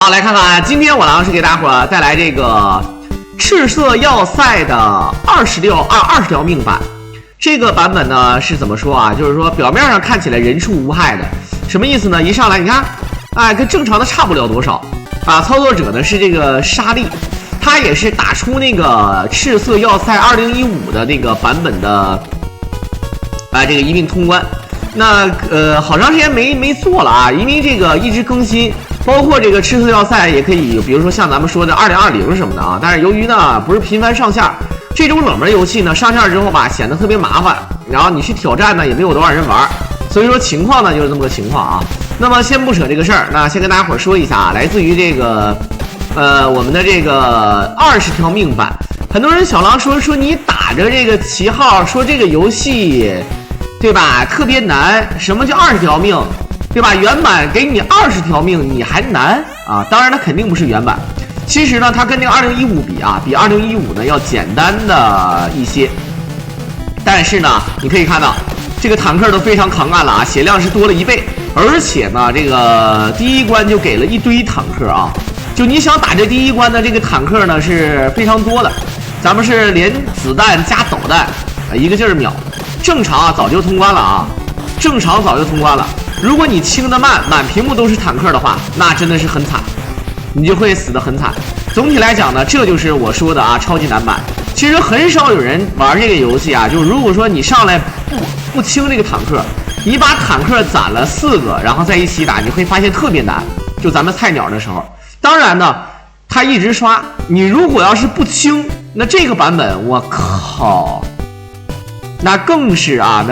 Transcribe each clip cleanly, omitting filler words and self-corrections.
好，来看看今天我呢是给大伙带来这个赤色要塞的20条命版。这个版本呢是怎么说啊？就是说表面上看起来人畜无害的，什么意思呢？一上来你看，哎，跟正常的差不了多少啊。操作者呢是这个沙利，他也是打出那个赤色要塞2015的那个版本的这个一并通关。那好长时间没做了啊，因为这个一直更新。包括这个赤色要塞也可以，比如说像咱们说的2020什么的啊，但是由于呢不是频繁上线，这种冷门游戏呢上线之后吧显得特别麻烦，然后你去挑战呢也没有多少人玩，所以说情况呢就是这么个情况啊。那么先不扯这个事儿，那先跟大家伙说一下啊，来自于这个我们的这个20条命版，很多人小狼说你打着这个旗号说这个游戏对吧特别难，什么叫20条命？对吧？原版给你20条命，你还难啊？当然，它肯定不是原版。其实呢，它跟那个2015比啊，比2015呢要简单的一些。但是呢，你可以看到这个坦克都非常扛干了啊，血量是多了1倍，而且呢，这个第一关就给了一堆坦克啊。就你想打这第一关的这个坦克呢是非常多的，咱们是连子弹加导弹一个劲儿秒。正常啊，早就通关了啊，正常早就通关了。如果你清得慢，满屏幕都是坦克的话，那真的是很惨，你就会死得很惨。总体来讲呢，这就是我说的啊，超级难版。其实很少有人玩这个游戏啊，就是如果说你上来不清这个坦克，你把坦克攒了4个，然后在一起打，你会发现特别难。就咱们菜鸟的时候，当然呢，他一直刷，你如果要是不清，那这个版本我靠，那更是难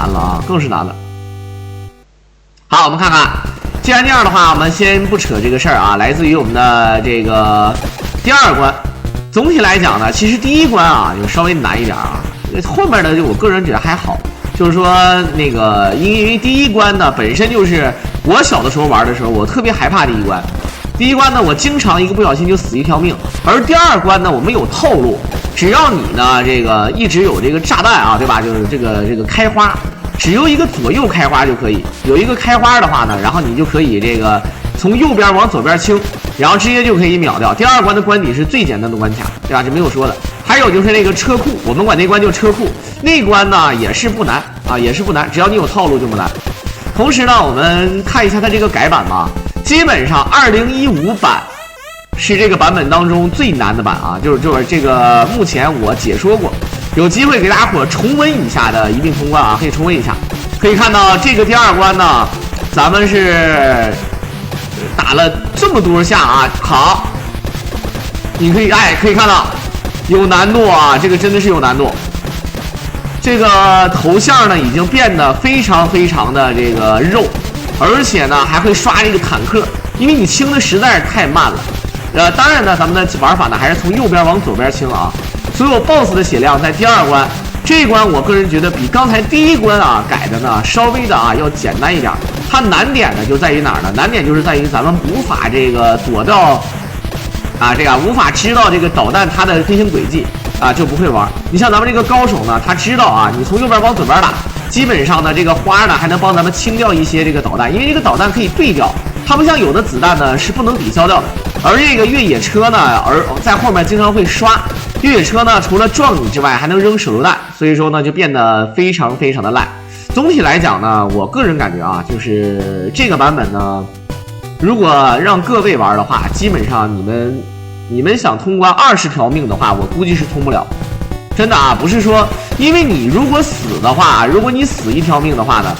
了啊，更是难了。好，我们看看，既然这样的话，我们先不扯这个事儿啊。来自于我们的这个第2关，总体来讲呢，其实第1关啊就稍微难一点啊，后面的就我个人觉得还好。就是说那个，因为第1关呢本身就是我小的时候玩的时候，我特别害怕第1关。第1关呢，我经常一个不小心就死1条命，而第2关呢，我们有套路，只要你呢这个一直有这个炸弹啊，对吧？就是这个开花。只有一个左右开花就可以，有一个开花的话呢，然后你就可以这个从右边往左边清，然后直接就可以秒掉。第2关的关底是最简单的关卡，对吧？这没有说的。还有就是那个车库，我们管那关叫车库，那关呢也是不难啊，也是不难，只要你有套路就不难。同时呢，我们看一下它这个改版吧，基本上2015版是这个版本当中最难的版啊，就是这个目前我解说过。有机会给大家伙重温一下的一并通关啊，可以重温一下。可以看到这个第2关呢，咱们是打了这么多下啊，好，你可以看到有难度啊，这个真的是有难度。这个头像呢已经变得非常的这个肉，而且呢还会刷这个坦克，因为你清的实在是太慢了。当然呢，咱们的玩法呢还是从右边往左边清啊。所有 BOSS 的血量在第2关，这一关我个人觉得比刚才第1关啊改的呢稍微的啊要简单一点。它难点呢就在于哪儿呢？难点就是在于咱们无法这个躲掉啊，这个无法知道这个导弹它的飞行轨迹啊，就不会玩。你像咱们这个高手呢，他知道啊，你从右边往左边打，基本上呢这个花呢还能帮咱们清掉一些这个导弹，因为这个导弹可以对掉，它不像有的子弹呢是不能抵消掉的。而这个越野车呢，而在后面经常会刷。越野车呢，除了撞你之外，还能扔手榴弹，所以说呢，就变得非常的烂。总体来讲呢，我个人感觉啊，就是这个版本呢，如果让各位玩的话，基本上你们想通关20条命的话，我估计是通不了。真的啊，不是说，因为你如果死的话，如果你死1条命的话呢，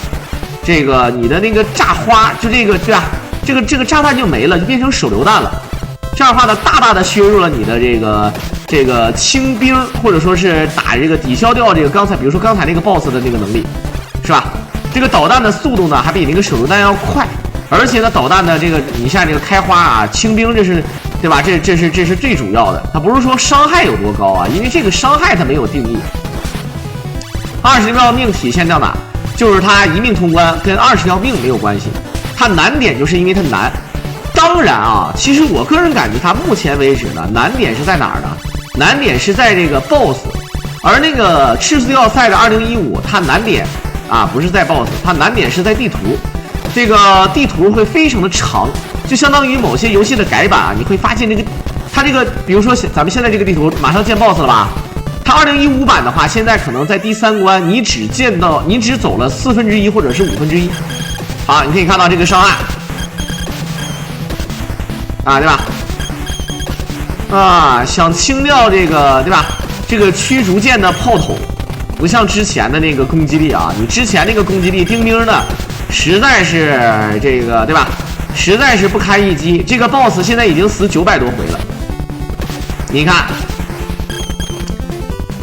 这个你的那个炸花，就这个对吧？这个炸弹就没了，就变成手榴弹了。这样的话呢，大的削弱了你的这个清兵，或者说是打这个抵消掉这个比如说刚才那个 BOSS 的那个能力，是吧？这个导弹的速度呢，还比那个手榴弹要快，而且呢，导弹的这个你像这个开花啊，清兵这是对吧？这是最主要的，它不是说伤害有多高啊，因为这个伤害它没有定义。20条命体现到哪？就是它一命通关，跟20条命没有关系，它难点就是因为它难。当然啊，其实我个人感觉它目前为止呢，难点是在哪儿呢？难点是在这个 BOSS， 而那个赤色要塞的2015，它难点啊不是在 BOSS， 它难点是在地图。这个地图会非常的长，就相当于某些游戏的改版啊，你会发现它这个，比如说咱们现在这个地图马上见 BOSS 了吧？它2015版的话，现在可能在第3关，你只走了1/4或者是1/5。好，你可以看到这个上岸，啊，对吧？啊，想清掉这个，对吧？这个驱逐舰的炮筒，不像之前的那个攻击力啊，你之前那个攻击力钉钉的，实在是这个，对吧？实在是不堪一击。这个 BOSS 现在已经死900多回了，你看。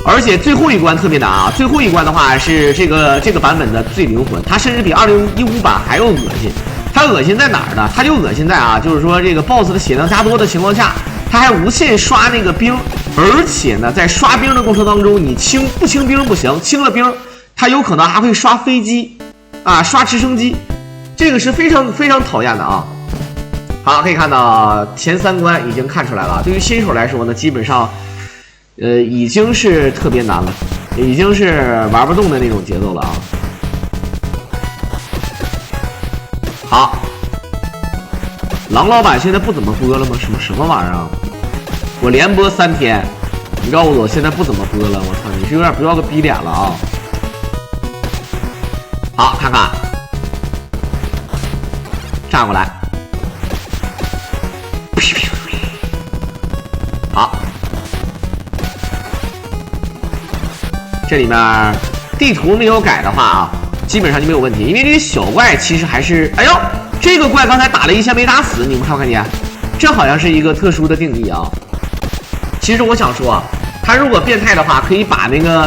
而且最后一关特别难啊！最后一关的话是这个版本的最灵魂，它甚至比2015版还要恶心。它恶心在哪儿呢？它就恶心在啊，就是说这个 BOSS 的血量加多的情况下，它还无限刷那个兵，而且呢，在刷兵的过程当中，你不清兵不行，清了兵，它有可能还会刷飞机，啊，刷直升机，这个是非常非常讨厌的啊。好，可以看到前3关已经看出来了，对于新手来说呢，基本上。已经是特别难了，已经是玩不动的那种节奏了啊！好，狼老板现在不怎么播了吗？什么玩意儿啊？我连播3天，你告诉我现在不怎么播了？我操，你是有点不要个逼脸了啊！好，看看，炸过来，好。这里面地图没有改的话啊，基本上就没有问题，因为这些小怪其实还是，哎呦，这个怪刚才打了一下没打死，你们看不看见？这好像是一个特殊的定义啊。其实我想说啊，他如果变态的话，可以把那个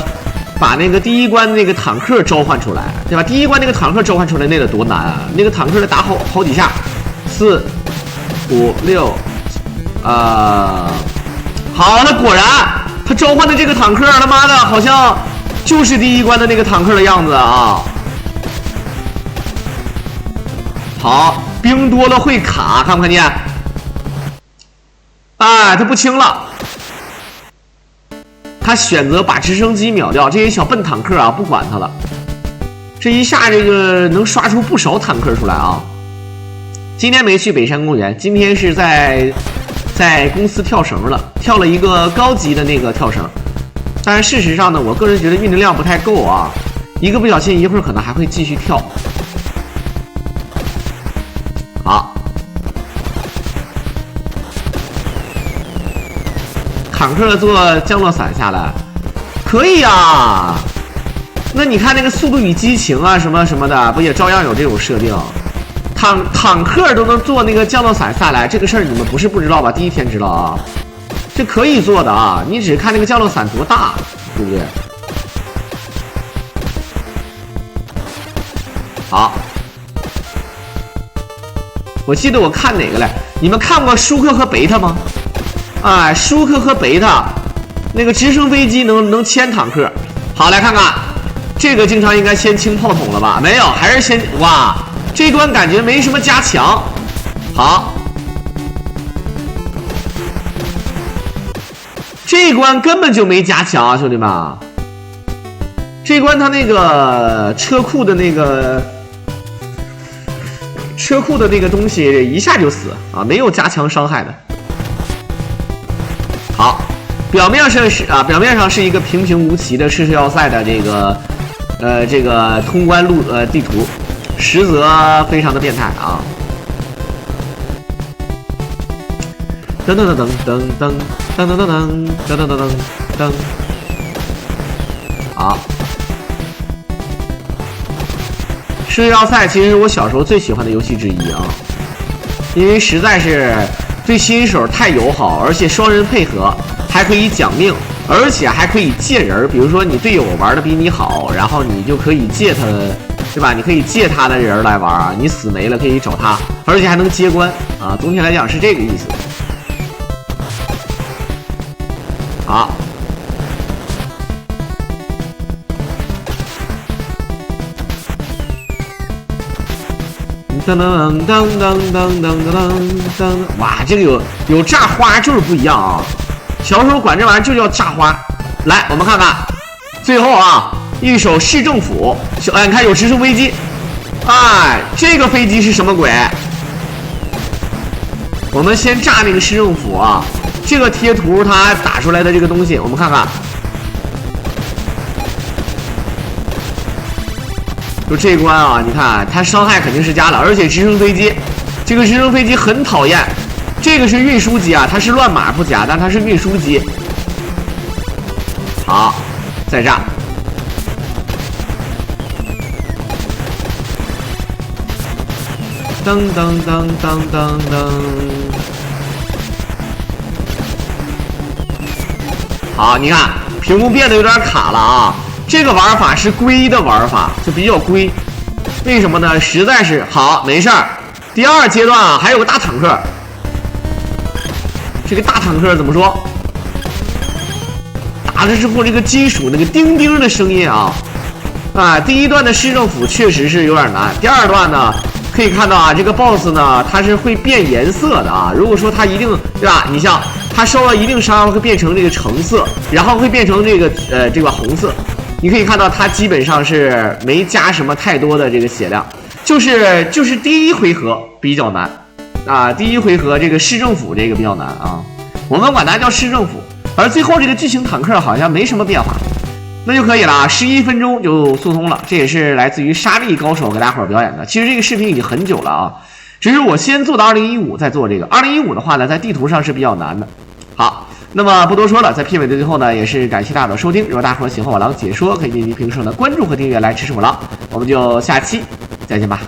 第1关那个坦克召唤出来，对吧？第1关那个坦克召唤出来那得多难啊！那个坦克得打好几下，4、5、6，好，那果然他召唤的这个坦克，他妈的好像。就是第1关的那个坦克的样子啊！好，兵多了会卡，看不看见？哎，他不清了，他选择把直升机秒掉，这些小笨坦克啊，不管他了。这一下这个能刷出不少坦克出来啊！今天没去北山公园，今天是在公司跳绳了，跳了一个高级的那个跳绳。但是事实上呢，我个人觉得运动量不太够啊，一个不小心一会儿可能还会继续跳。好，坦克做降落伞下来，可以啊。那你看那个《速度与激情》啊，什么什么的，不也照样有这种设定？坦克都能做那个降落伞下来，这个事儿你们不是不知道吧？第一天知道啊。这可以做的啊，你只看那个降落伞多大，对不对？好，我记得我看哪个来？你们看过舒克和贝塔吗？哎，舒克和贝塔那个直升飞机能牵坦克。好，来看看这个，经常应该先清炮筒了吧？没有，还是先哇，这关感觉没什么加强。好。这一关根本就没加强啊，兄弟们！这一关他那个车库的那个东西一下就死啊，没有加强伤害的。好，表面上是一个平平无奇的赤色要塞的这个通关地图，实则非常的变态啊！噔噔噔噔噔噔。噔噔噔噔噔噔噔噔噔，好。射要塞其实是我小时候最喜欢的游戏之一啊，因为实在是对新手太友好，而且双人配合，还可以讲命，而且还可以借人。比如说你队友玩的比你好，然后你就可以借他，对吧？你可以借他的人来玩啊，你死没了可以找他，而且还能接关啊。总体来讲是这个意思。好，噔噔噔噔噔噔噔噔，哇，这个有炸花就是不一样啊！小时候管这玩意儿就叫炸花。来，我们看看，最后啊，一手市政府，哎，你看有直升飞机，哎，这个飞机是什么鬼？我们先炸那个市政府啊，这个贴图它打出来的这个东西，我们看看，就这一关啊，你看它伤害肯定是加了，而且直升飞机，这个直升飞机很讨厌，这个是运输机啊，它是乱码不假，但它是运输机。好，再炸。噔噔噔噔噔噔。好，你看屏幕变得有点卡了啊。这个玩法是龟的玩法，就比较龟。为什么呢？实在是好，没事儿。第二阶段啊，还有个大坦克。这个大坦克怎么说？打了之后，这个金属那个叮叮的声音啊，第一段的市政府确实是有点难。第二段呢？可以看到啊，这个 boss 呢，它是会变颜色的啊。如果说它一定对吧？你像它受到一定伤害会变成这个橙色，然后会变成这个红色。你可以看到它基本上是没加什么太多的这个血量，就是第一回合比较难啊。第一回合这个市政府这个比较难啊，我们管它叫市政府。而最后这个巨型坦克好像没什么变化。那就可以了，11分钟就速通了。这也是来自于沙粒高手给大伙儿表演的。其实这个视频已经很久了啊，只是我先做的2015，再做这个2015的话呢，在地图上是比较难的。好，那么不多说了，在片尾的最后呢，也是感谢大伙的收听。如果大伙喜欢我狼解说，可以点击屏幕上的关注和订阅来支持我狼。我们就下期再见吧。